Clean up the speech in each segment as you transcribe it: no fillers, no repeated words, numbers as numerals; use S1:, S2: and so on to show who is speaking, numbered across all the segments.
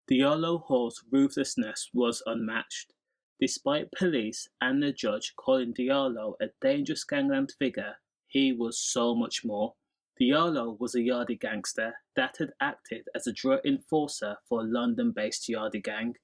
S1: Dialo Hall's ruthlessness was unmatched. Despite police and the judge calling Diallo a dangerous gangland figure, he was so much more. Diallo was a Yardie gangster that had acted as a drug enforcer for a London-based Yardie gang.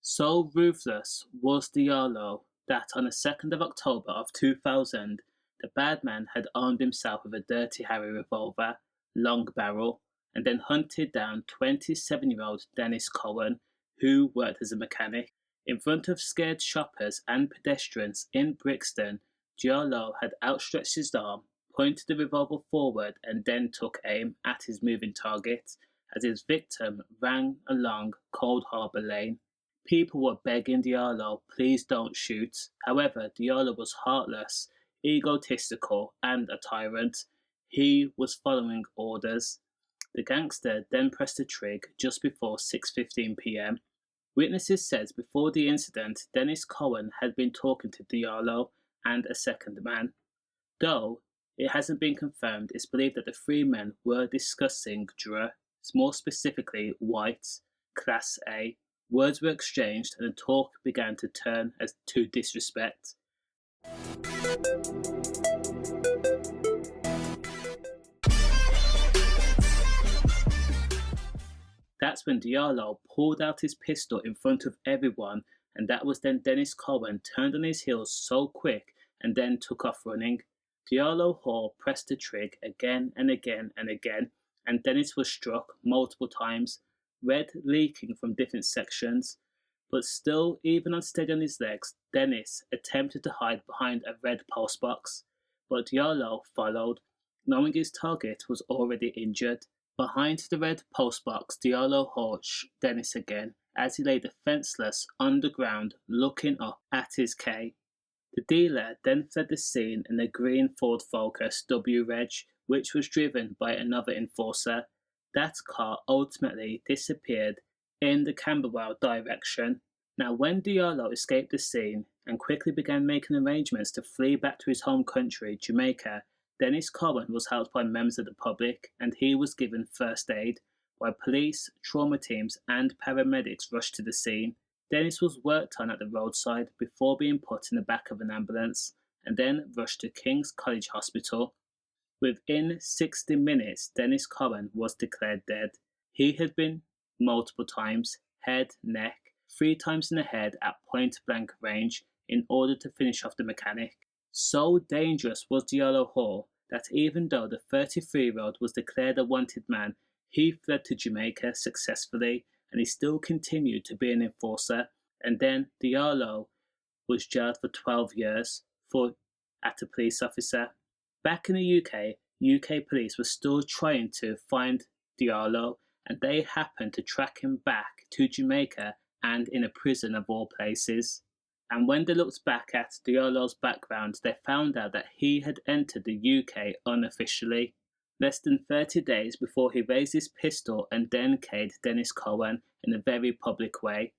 S1: So ruthless was Diallo that on the 2nd of October of 2000, the bad man had armed himself with a Dirty Harry revolver, long barrel, and then hunted down 27-year-old Dennis Cowan, who worked as a mechanic. In front of scared shoppers and pedestrians in Brixton, Diallo had outstretched his arm, pointed the revolver forward and then took aim at his moving target as his victim ran along Coldharbour Lane. People were begging Diallo, please don't shoot. However, Diallo was heartless, egotistical and a tyrant. He was following orders. The gangster then pressed the trig just before 6:15 p.m. Witnesses said before the incident, Dennis Cowan had been talking to Diallo and a second man. Though it hasn't been confirmed, it's believed that the three men were discussing dr, more specifically white, Class A. Words were exchanged and the talk began to turn to disrespect. That's when Diallo pulled out his pistol in front of everyone, and that was then Dennis Cowan turned on his heels so quick and then took off running. Dialo Hall pressed the trig again and again and again, and Dennis was struck multiple times, red leaking from different sections. But still, even unsteady on his legs, Dennis attempted to hide behind a red pulse box, but Diallo followed, knowing his target was already injured. Behind the red pulse box, Dialo Hall shot Dennis again as he lay defenceless on the ground looking up at his K. The dealer then fled the scene in a green Ford Focus W Reg, which was driven by another enforcer. That car ultimately disappeared in the Camberwell direction. Now, when Diallo escaped the scene and quickly began making arrangements to flee back to his home country, Jamaica, Dennis Cowan was helped by members of the public and he was given first aid, while police, trauma teams and paramedics rushed to the scene. Dennis was worked on at the roadside before being put in the back of an ambulance and then rushed to King's College Hospital. Within 60 minutes, Dennis Cowan was declared dead. He had been multiple times, head, neck, 3 times in the head at point-blank range in order to finish off the mechanic. So dangerous was Dialo Hall that even though the 33-year-old was declared a wanted man, he fled to Jamaica successfully and he still continued to be an enforcer. And then Diallo was jailed for 12 years at a police officer. Back in the UK police were still trying to find Diallo, and they happened to track him back to Jamaica and in a prison of all places. And when they looked back at Diallo's background, they found out that he had entered the UK unofficially. Less than 30 days before he raised his pistol and then killed Dennis Cowan in a very public way.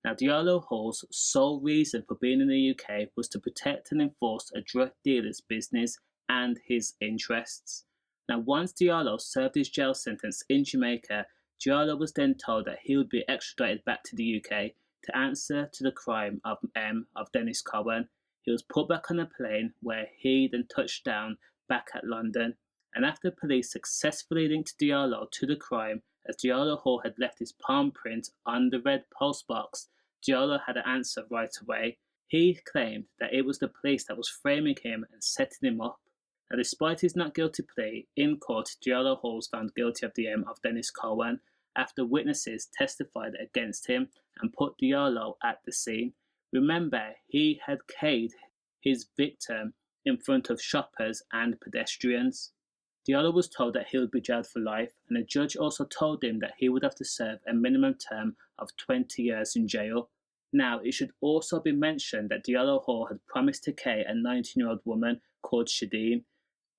S1: Now, Dialo Hall's sole reason for being in the UK was to protect and enforce a drug dealer's business and his interests. Now, once Diallo served his jail sentence in Jamaica, Diallo was then told that he would be extradited back to the UK to answer to the crime of Dennis Cowan. He was put back on a plane where he then touched down back at London. And after police successfully linked Diallo to the crime, as Dialo Hall had left his palm print on the red pulse box, Diallo had an answer right away. He claimed that it was the police that was framing him and setting him up. Now, despite his not guilty plea, in court, Dialo Hall was found guilty of the M of Dennis Cowan after witnesses testified against him and put Diallo at the scene. Remember, he had killed his victim in front of shoppers and pedestrians. Diallo was told that he would be jailed for life, and the judge also told him that he would have to serve a minimum term of 20 years in jail. Now, it should also be mentioned that Dialo Hall had promised to kill a 19-year-old woman called Shadeen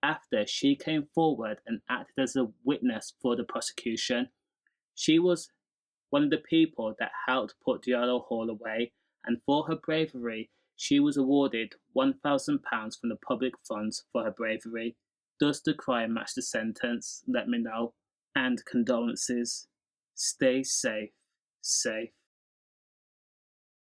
S1: after she came forward and acted as a witness for the prosecution. She was one of the people that helped put Dialo Hall away, and for her bravery, she was awarded £1,000 from the public funds for her bravery. Does the crime match the sentence? Let me know. And condolences. Stay safe. safe.